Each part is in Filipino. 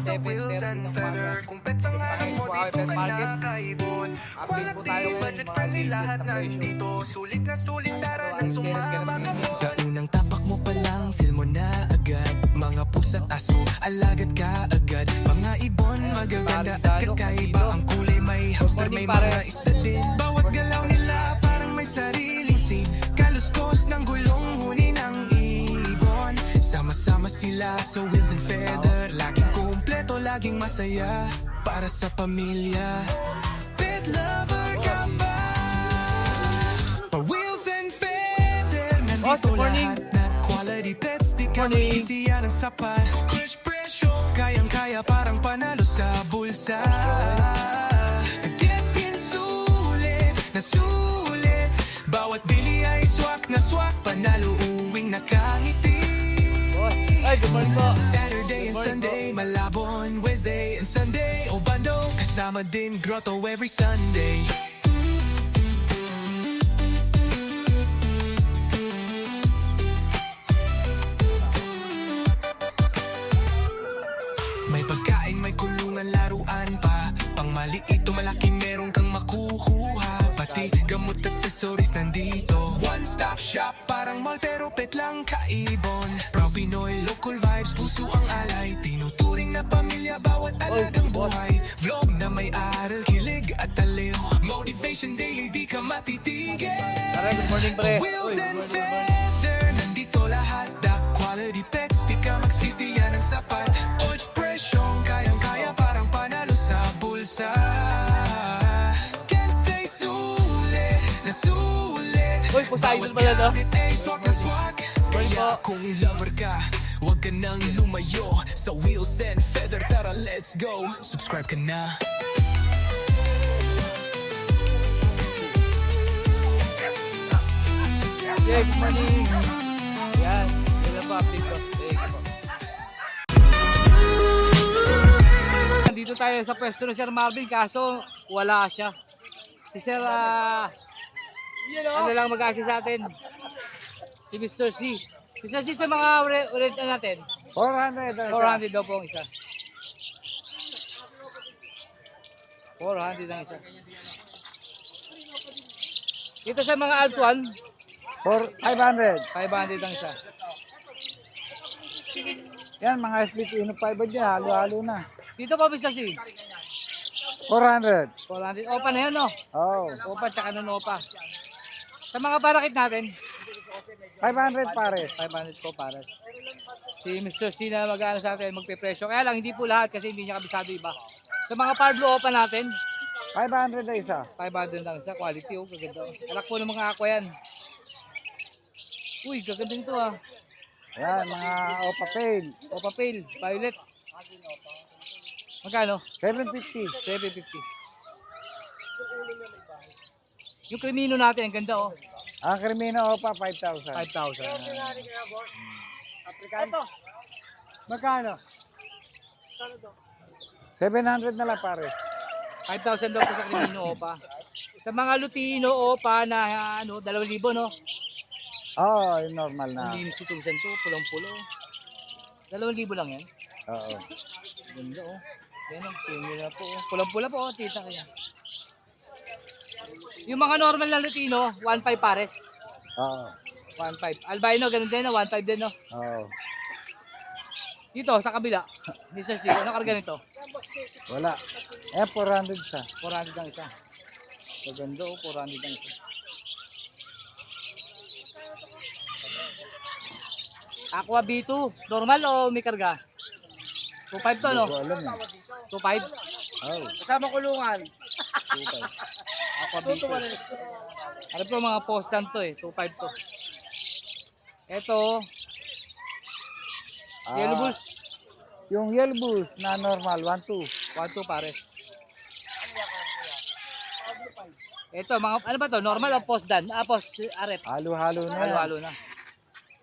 7:30 ng umaga. Pangayos po kami pet market. Update po tayo ngayon mga latest na presyo. Ay, selet ka naman ngayon. Sa unang tapak mo pa lang, feel mo na agad. Mga pusa't aso, alagad ka agad. Mga ibon, magaganda at kakaiba. Ang kulay may hamster, may mga isda din. Bawat galaw nila parang may sariling scene. Kaluskos ng gulong huni ng ibon. Sama-sama sila sa wheels and feather. Laging kumpleto, laging masaya. Para sa pamilya. Pet lover ka ba? Pa wheels and feather. Nandito lahat na quality pets. Di ka magsisiya ng sapat. Crush presyo, kayang-kaya parang panalo sa bulsa. Get in sulit na sulit. Bawat bili ay swak na swak. Panalo uwing nakangiti. Ay, good morning po. Saturday and Sunday, Malabon, Wednesday and Sunday, Obando, kasama din Grotto every Sunday. May pagkain, may kulungan, laruan pa. Pang maliit o malaki meron kang makukuha. Pati gamot at accessories nandito. One-stop shop, parang mall pero pet lang kaibon. Proud Pinoy, local vibes, puso ang alay. Tinuturing na pamilya, bawat alagang buhay. Vlog na may aral, kilig at aliw. Motivation daily, di ka matitigil. Tara, good morning pre. Wheels and feather, nandito lahat. The quality pets, di ka magsisiya ng sapat. Old presyong, kayang-kaya parang panalo sa bulsa. Can't say sulit na sulit. Uy, Poseidon pala to. Swak na swak. Kaya kung lover ka, huwag ka nang lumayo. Sa wheels and feather, tara let's go. Subscribe ka na. Yeah, good morning. Yan, yun po update ko. Thank you po. Nandito tayo sa pwesto ni Sir Marvin, kaso wala siya. Si Sir, ano lang mag-assist sa atin? Si Mr. C. Mr. C, sa mga rent natin? 400. 400 daw po ang isa. 400 ang isa. Dito sa mga Alps 1, 500. 500 ang isa. Yan, mga split ino 5 dyan, halo-halo na. Dito pa Mr. C. 400. 400. Opa na yan, no? Oh, Opa, tsaka nun opa. Sa mga parakit natin, 500 pares. 500 po para. Si Mr. C na mag-ano sa atin, magpe-presyo. Kaya lang, hindi po lahat kasi hindi niya kabisado iba. Sa mga Pablo opa natin, 500 na isa. 500 lang sa quality. Oh, gaganda. Alak po ng mga aqua yan. Uy, gaganda nito ah. Yan, mga opa pail. Opa pale, violet. Magkano? 750. 750. Yung krimino natin, ang ganda oh. Ang Crimino opa, 5,000. 5,000. Ito. Magkano? 700 na lang pares. 5,000 daw po sa krimino opa. Sa mga Lutino opa na ano, 2,000 no? Oo, yung normal na. Hindi si Tusan to, pulang-pulo. 2,000 lang yan. Oo. Ganda oh. Yan oh, similar po. Pulang-pula po oh, tita kaya. Yung mga normal na Lutino, 1,500 pares. Oo. 1,500. Albino, ganun din no, 1,500 din no. Oo. Dito, sa kabila. Mr. C, ano karga nito? Wala. Eh, 400 sa. 400 ang isa. Maganda oh, 400 ang isa. Aqua B2, normal o may karga? 2.5 to no? Hindi ko alam eh. 2.5? Oo. Kasama kulungan. 2.5. Aqua B2. Ano po mga postan to eh, 2.5 to. Ito, Yellow Bulls, Yung yellow bulls na normal, 1,200. 1.2 pare. Ito, mga, ano ba to? Normal o postdan? Post arep. Halo-halo na yan. Halo-halo na.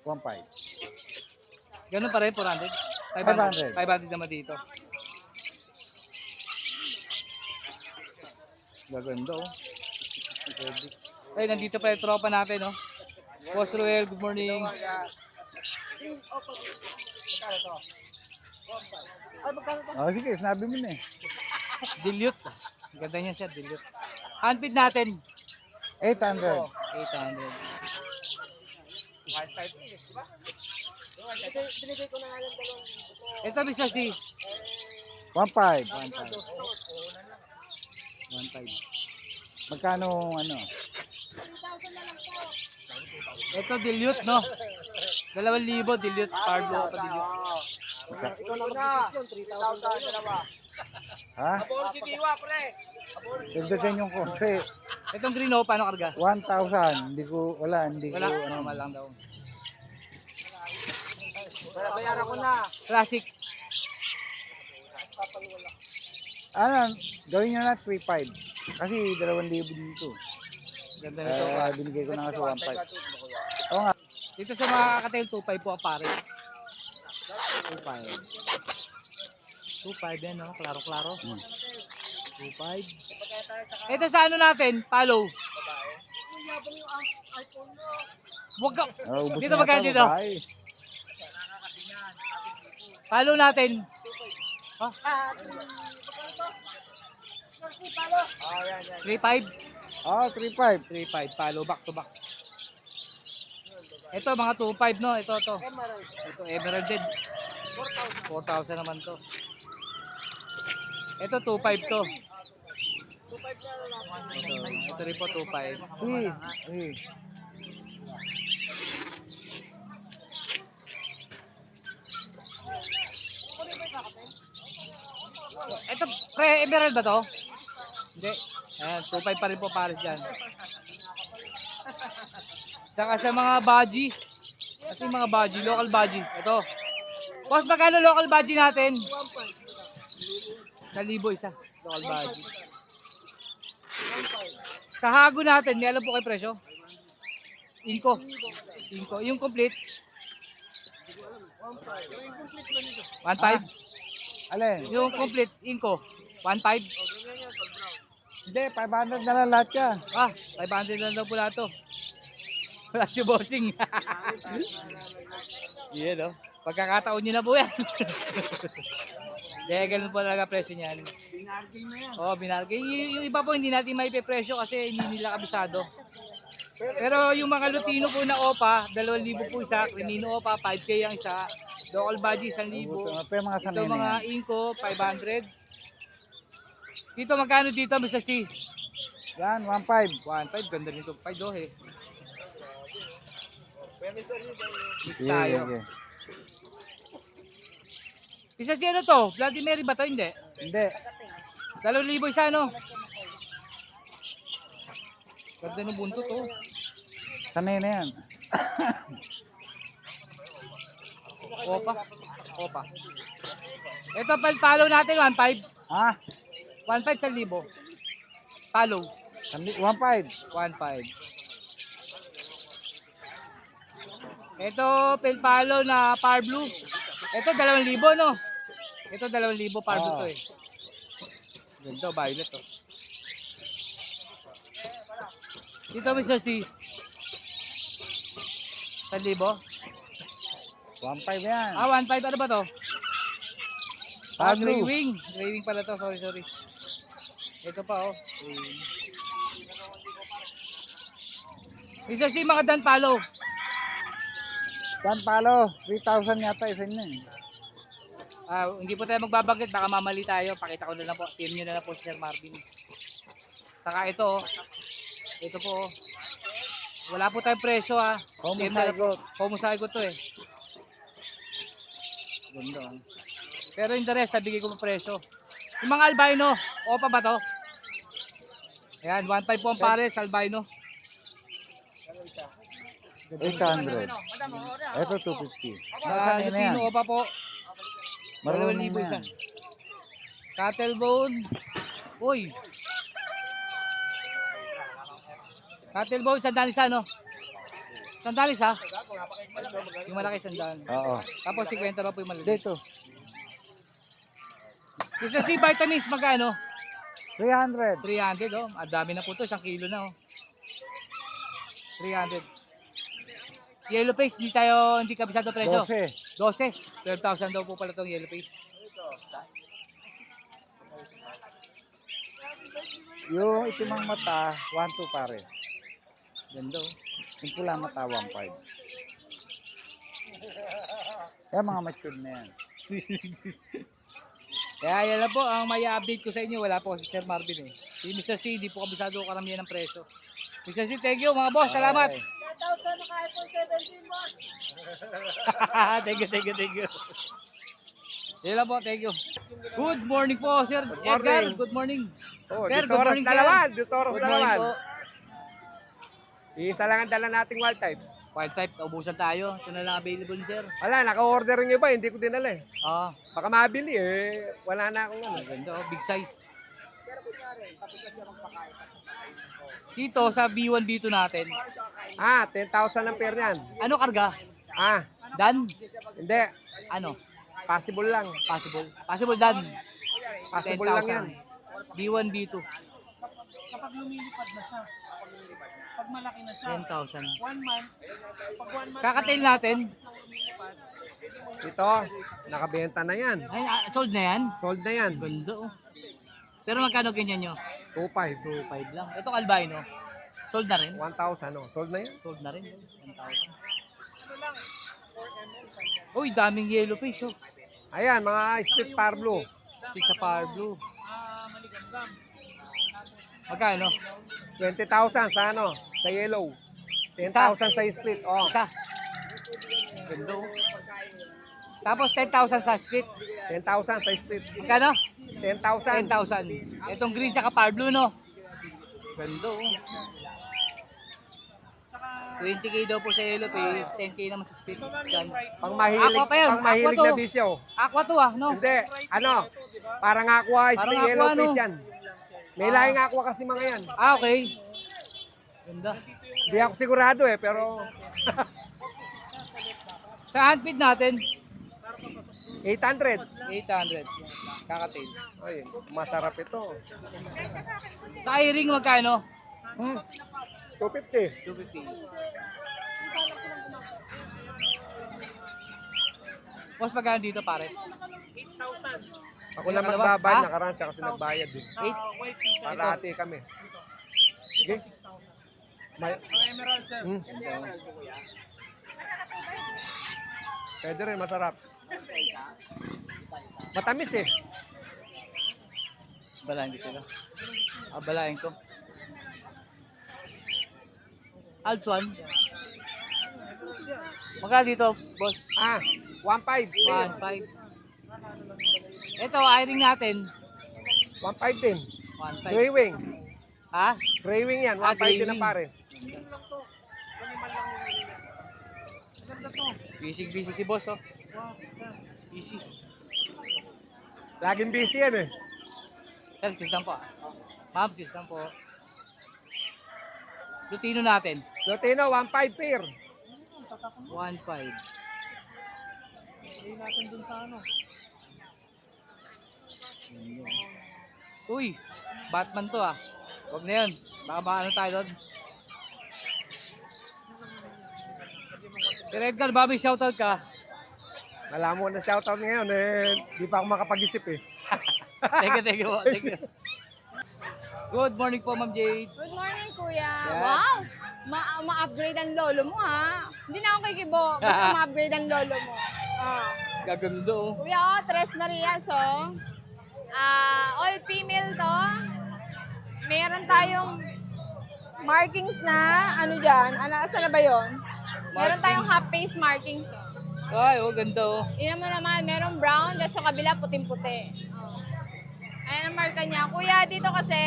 1,500. Ganun pa rin, 400? 500. 500 naman dito. Gaganda oh. Ay, nandito pa yung tropa natin oh. Boss Ruel, good morning. Oh, sige, sinabi mo na eh. Dilute. Ganda niya siya, dilute. Handpid natin. 800. 800. Ito bisa si 1.5. 1.5. Magkano ano? Ito dilute, no? 2,000 dilute. Pardo pa dilute. Ha? Dagdagan yung konti. Itong green, oh, paano karga? 1,000. Hindi ko, wala. Wala, normal lang daw. Bayaran ko na. Classic. Ano, gawin nyo na 3.5. Kasi 2,000 dito. Ganda nito. Ah. Binigay ko na nga sa 1.5. Oo nga. Dito sa mga kakatail, 2.5 po ang pare. 2.5. 2.5 yan, no? Klaro-klaro. 2.5. Ito sa ano natin, follow. Wag ka. Ubus Dito na magkano yata, dito? babae. Follow natin. Ha? 3.5. Oh, 3.5. 3.5. Follow back to back. Ito mga 2.5, no? Ito. Ito emerald din. 4,000 naman to. Ito 2.5 to. Ito rin po 2.5. Ito pre-emerald ba to? Hindi. Ayan, 2.5 pa rin po pares dyan. Saka sa mga baji. Kasi mga baji, local baji. Ito. Boss, magkano local baji natin? 1,000 isa. Local baji. Sa hago natin, may alam po kayo presyo? Inko. Yung complete. 1.5. Alin? Yung complete, Inko. 1.5. Hindi, 500 na lang lahat yan. 500 lang daw po lahat to. Wala si bossing. Yan, no? Pagkakataon nyo na po yan. Kaya ganun po talaga presyo niyan. Binarking na yan. Oo, binarking. Yung iba po hindi natin maipipresyo kasi hindi nila kabisado. Pero yung mga Lutino po na OPA, 2,000 po isa. Crimino OPA, 5K ang isa. Local Baji, 1,000. Pero mga Ito sanay na mga yan. Inko, 500. Dito magkano dito, Mr. C? Yan, 1.5. 1.5, ganda nito. 5 dohe. Mix Sige, tayo. sige. Isa si ano to? Vladimir ba to? Hindi. Hindi. 2,000 isa, no? Ganda ng buntot, oh. Sanay na yan. Opa. Ito, palo natin, 1.5. Ha? 1.5 1,000. Palo. 1.5. 1.5. Ito, pelpalo na par blue. Ito, 2,000, no? Ito, 2,000 par blue to, eh. Ganda, violet, oh. Dito, Mr. C. 1,000. 1.5 yan. 1.5. Ano ba to? Par Gray blue. wing. Gray wing pala to. Sorry. Ito pa, oh. Mr. C, mga dan palo. Dan palo. 3,000 yata isa niya. Hindi po tayo magbabanggit. Baka mamali tayo. Pakita ko na lang po. Team nyo na lang po si Sir Marvin. Saka ito, oh. Ito po, oh. Wala po tayong presyo, ha. Homozygote to, eh. Ganda, oh. Pero yung the rest, bigay ko po presyo. Yung mga albino, opa ba to? Ayan, 1.5 po ang pares, albino. 800. Ito 250. Sanay na yan. Lutino, opa po. Marunong 2,000 na isa. yan. Cattle bone. Uy. Cattle bone, sandaan isa, no? Sandaan isa? Yung malaki sandaan. Oo. Tapos 50 pa po yung malaki. Dito. Yung sa sea vitamins, magkano? 300. 300, oh. Ang dami na po to, 1 kilo na, oh. 300. Yellow face, hindi kabisado presyo. 12. 12. 12,000 daw po pala itong yellow face. Yung itimang mata, 1-2 pare. Ganda oh. Yung pula mata, 1-5. Kaya mga matured na yan. Kaya yan lang po ang may update ko sa inyo. Wala po si Sir Marvin eh. Si Mr. C, di po kabisado karamihan ng preso. Mr. C, thank you mga boss. Salamat. Okay. Thank you. Yan lang po, thank you. Good morning po, Sir Edgar. Good morning. Oh, Sir, Sir, good morning, na sir. naman. Disoros Good na morning naman. po. Isa lang ang dala nating wild type. Wild type, naubusan tayo. Ito na lang available ni Sir. Wala, naka-order yung iba, hindi ko dinala eh. Ah, Baka mabili eh. Wala na akong ano. maganda oh, big size. Dito sa B1 dito natin. 10,000 ang pair niyan. Ano karga? Dan? Hindi. Ano? Possible lang. Possible. Possible dan. Possible lang yan. B1, B2. Kapag lumilipad na siya, pag malaki na siya, 10,000. 1 month, pag 1 month Kakatail natin. Ito, nakabenta na yan. Ay, sold na yan. Sold na yan. Ganda oh. Pero magkano ganyan nyo? 2,500. 2.5 lang. Ito albino. Sold na rin. 1,000 oh. Sold na yan. Sold na rin. 1,000. Uy, daming yellow face oh. Ayan, mga split par blue. Stick sa power blue. Magkano? 20,000 sa ano? Sa yellow. 10,000 sa split. Oh. Isa. Ganda oh. Tapos 10,000 sa split. 10,000 sa split. Magkano? 10,000. 10,000. Itong green sa power blue no? Ganda oh. 20k daw po sa yellow face, 10k naman sa split. Yan. Pang mahilig, Aqua pa yun. pang mahilig Aqua na to. bisyo. Aqua to ah, no? Hindi, ano, parang aqua, Parang parang aqua, yellow no? fish yan. May lahing aqua kasi mga yan. Ah, okay. Ganda. Hindi ako sigurado eh, pero Sa handfeed natin, 800. 800. Kakatail. Ay, masarap ito. Sa i-ring magkano? 250. 250. Boss, magkano dito pares? Ako lang Kalabas, magbabayad, ha? nakaraan siya kasi nagbayad din. 8? Parati kami. Okay? May, emerald sir. pwede rin, masarap. Matamis eh. Balahin ko sila. Balahin ko. Altswan. Magkano dito, boss? 1.5. 1.5. Ito, i-ring natin. 1.5 din. 1.5. Gray wing. Ha? Gray wing yan, 1.5 gray din ang wing. pare. Busy si boss, oh. Easy. Laging busy yan eh. Sir, kiss lang po. Ma'am, kiss lang po. Lutino natin. Lutino, 1.5 pair. 1.5. Hindi natin dun sa ano. Uy, Batman to ah. Huwag na yun. Baka ano tayo doon. Sir Edgar, ba may shoutout ka? Alam mo na shoutout ngayon eh. Di pa ako makapag-isip eh. Thank you. Good morning po, Ma'am Jade. Good morning, Kuya. Yeah. Wow! Ma-upgrade ang lolo mo, ha? Hindi na ako kikibo. Basta ma-upgrade ang lolo mo. Oh. Gagando. Oh. Kuya, Tres Marias, oh. All female to. Meron tayong markings na, ano dyan? Saan na ba yun? Meron tayong half face markings, oh. Ay, oh, ganda oh. Iyan mo naman, merong brown, tapos sa kabila puting-puti. Oh. Ayan ang marka niya. Kuya, dito kasi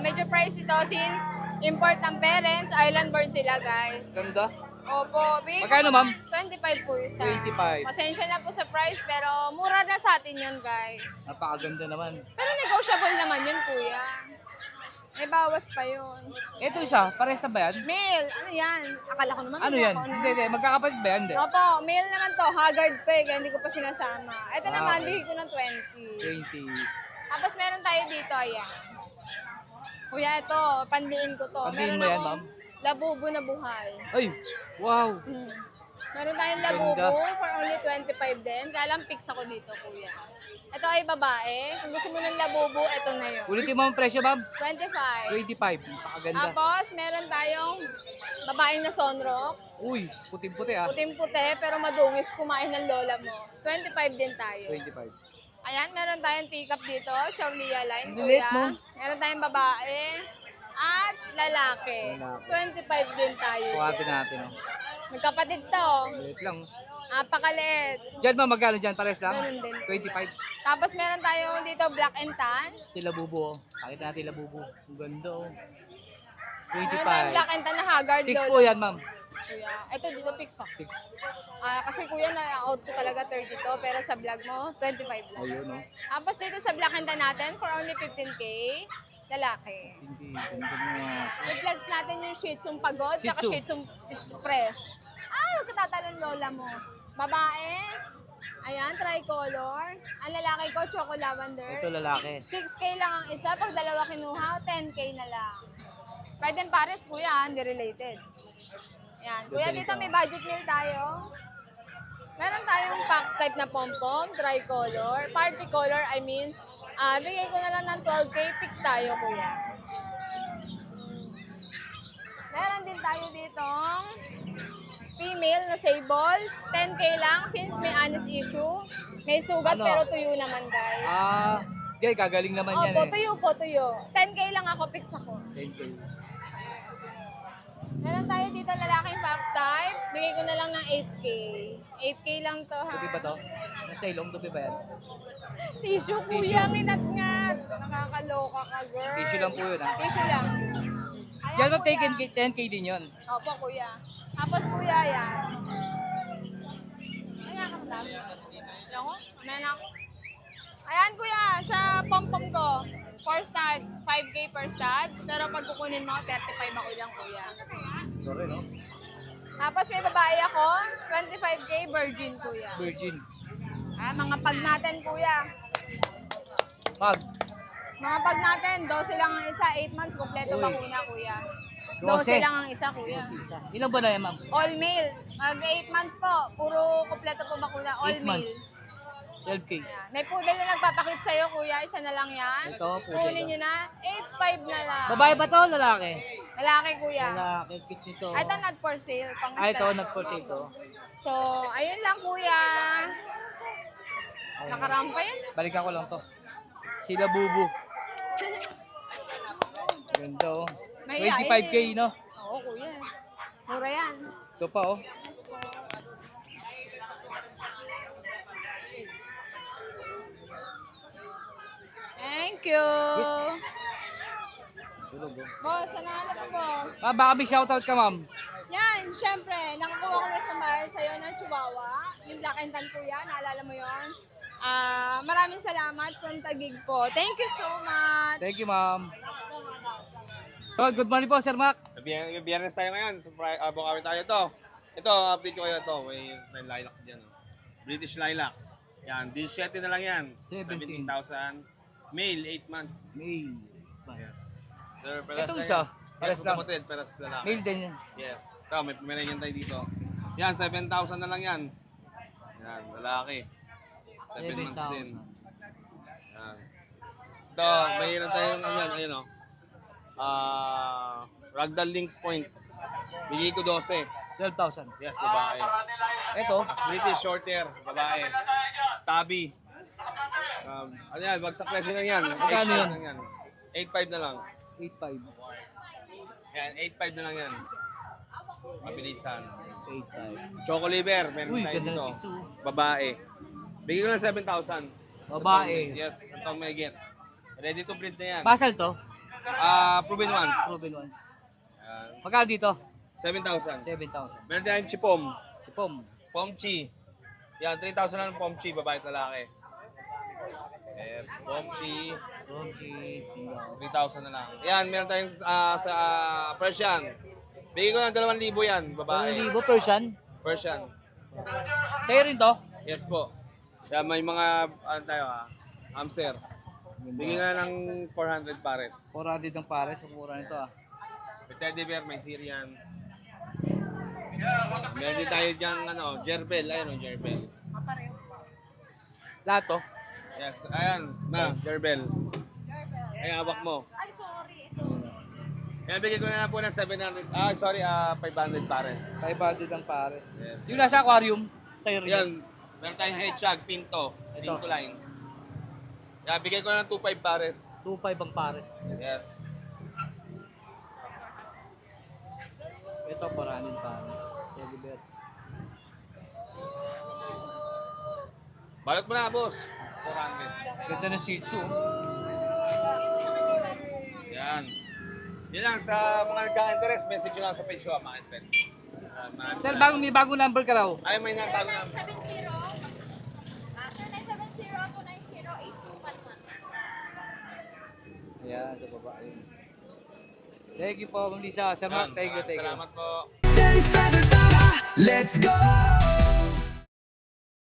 medyo price ito since import ng parents, island born sila, guys. Ganda. Opo, big. Magkano, ma'am? 25 po isa. 25. Pasensya na po sa price, pero mura na sa atin yun, guys. Napakaganda naman. Pero negotiable naman yun, kuya. May bawas pa yun. Ito isa, pares na ba yan? Male, ano yan? Akala ko naman. Ano yan? Hindi, magkakapatid ba yan? Hindi. Opo, male naman to. Haggard pa eh, kaya hindi ko pa sinasama. Ito naman, okay. bigay ko ng 20. 20. Tapos meron tayo dito, ayan. Kuya, ito, pandiin ko to. Pandiin Meron mo yan, akong ma'am? Labubo na buhay. Ay, wow. Meron tayong labubo for only 25 din. Kaya lang fix ako dito, kuya. Ito ay babae. Kung gusto mo ng labubo, ito na yun. Ulitin mo ang presyo, ma'am. 25. 25. Napakaganda. Tapos, meron tayong babaeng na sunrocks. Uy, puting-puti ah. Puting-puti, pero madungis kumain ng lola mo. 25 din tayo. 25. Ayan, meron tayong teacup dito. Chaulia line, Ang liit mo. kuya. Meron tayong babae. At lalaki. 25 din tayo. Kuhatin natin, oh. Magkapatid to. Liit lang. Napakaliit. Diyan, ma'am, magkano dyan? Pares lang? Ganun din. 25. Tapos meron tayong dito black and tan. Tila bubo, oh. Pakita natin labubo. Ang ganda, oh. Meron tayong 25. black and tan na haggard Fix lola. po yan, ma'am. Kuya. Ito dito fix ah. Fix. Kasi kuya na-out ko talaga 30 to, pero sa vlog mo, 25 lang. Ayun, oh. Tapos dito sa black and tan natin, for only 15K, lalaki. Hindi, ganda mo. I-flex natin yung Shih Tzu pagod, Shih saka Tzu. Shih Tzu is fresh. Huwag ka tatalon lola mo. Babae, ayan, tricolor. Ang lalaki ko, choco lavender. Ito lalaki. 6K lang ang isa, pag dalawa kinuha, 10K na lang. Pwede pares, kuya, hindi related. Ayan. Kuya, dito may budget meal tayo. Meron tayong box type na pom-pom, tricolor, party color, I mean, bigay ko na lang ng 12K, fix tayo, kuya. Meron din tayo ditong female na sable, 10K lang since may honest issue. May sugat Ano? pero tuyo naman, guys. Gay, gagaling naman yan Opo, eh. tuyo po, tuyo. 10K lang ako, fix ako. Thank you. Meron tayo dito lalaking box type. Bigay ko na lang ng 8K. 8K lang to, ha? Tupi ba to? Nasa ilong, tupi ba yan? Tissue, kuya, nginat-ngat. Nakakaloka ka, girl. Tissue lang po yun, ha? Tissue lang. Yan, ma'am, kuya. 10K din yun. Opo, kuya. Tapos, kuya, yan. Ayan ka, madami. Ayan ko? Amen ako. Ayan, kuya, sa pom-pom ko. 4 stud, 5K per stud. Pero pag kukunin mo, 35 ako lang, kuya. Sorry, no? Tapos may babae ako, 25K virgin, kuya. Virgin. Mga pag natin, kuya. Pag. Mga pag natin, 12 lang ang isa, 8 months, kompleto Uy. bakuna, kuya. 12 12 lang ang isa, kuya. Isa. Ilan ba na yan, ma'am? All male. Mag 8 months po, puro kompleto po bakuna, all 8 male. months. 12K. Ayan. May poodle na nagpapakit sa'yo, kuya. Isa na lang yan. Ito, poodle. Kunin nyo na. 8.5 na lang. Babae ba to? Lalaki? Lalaki, kuya. Lalaki. Cute nito. Ito not for sale. Pang Ito, stud. not for sale to. So, ayun lang, kuya. Nakarampa yan. Balikan ko lang to. Sila bubu. Ganda, oh. Mahihain 25K, eh. no? Oo, kuya. Mura yan. Ito pa, oh. Yes po. Thank you. Tulog, oh. Boss, ano po, boss? Baka may shoutout ka, ma'am. Yan, syempre, nakakuha ko na sa mahal sa'yo ng Chihuahua. Yung Black and Tan, kuya, naalala mo yon? Maraming salamat from Taguig po. Thank you so much. Thank you, ma'am. So, good morning po, Sir Mac. Biyernes tayo ngayon. Bukawi tayo ito. Ito, update ko kayo ito. May lilac dyan. Oh. British lilac. Yan, 17 na lang yan. 17,000. 17,000. Male, 8 months. May. Yes. Sir, peras Ito na isa. yan. Peras Yes, lang. kapatid, peras lalaki. Mail din yan. Yes. Ito, may pumilayan tayo dito. Yan, 7,000 na lang yan. Yan, lalaki. 7 months din. 7,000. Yan. Ito, mayroon tayong ayun o. Ragdoll Lynx Point. Bigay ko 12. 12,000. Yes, babae. Ito. British short hair, babae. Tabi. Ano yan, bagsak presyo lang yan. Magkano 8,500 yan? lang yan. 8,500 na lang. 8,500. Yan, 8,500 na lang yan. Mabilisan. 8,500. Choco liver, meron Uy, tayo ganda ng dito. Shih Tzu. Babae. Bigay ko lang 7,000. Babae. Yes, ang taong may get. Ready to breed na yan. Basal to? Proven ones. Proven ones. Yan. Magkano dito? 7,000. 7,000. Meron tayong chipom. Si Pom. Pomchi. Yan, 3,000 lang Pomchi, babae at lalaki. Yes, Pomchi. Romchi. 3,000 na lang. Yan, meron tayong sa Persian. Bigay ko ng 2,000 yan, babae. 1,000 Persian. Persian. Sa'yo rin to? Yes po. Yan, may mga, hamster. Bigay nga ng 400 pares. 400 ng pares. Mura nito ah. May teddy bear, may Syrian. Meron din tayo dyan, Jerbel. Ayan o, Jerbel. Lahat to. Yes, ayan. Jerbel. Ayan, hawak mo. Ay, sorry. Ito. Ayan, bigay ko na lang po ng 500 pares. 500 ang pares. Yes. Yung nasa aquarium, sa'yo rin. Yan, meron tayong hedgehog, pinto. Ito. Pinto line. Yan, bigay ko na ng 2.5 pares. 2.5 ang pares. Yes. Ito, maraming pares. Teddy bear. Balot mo na, boss. 400. Ganda ng Shih Tzu. Yan. Yan lang, sa mga nagka-interest, message nyo lang sa page ko, mga pets. Sir, may bagong number ka raw. Ay, may natago na. 970. 970-290-8211. Ayan, sa baba. Ayun. Thank you po, Ma'am Lisa. Sir Mark, thank you. Salamat po. Say feather tara, let's go.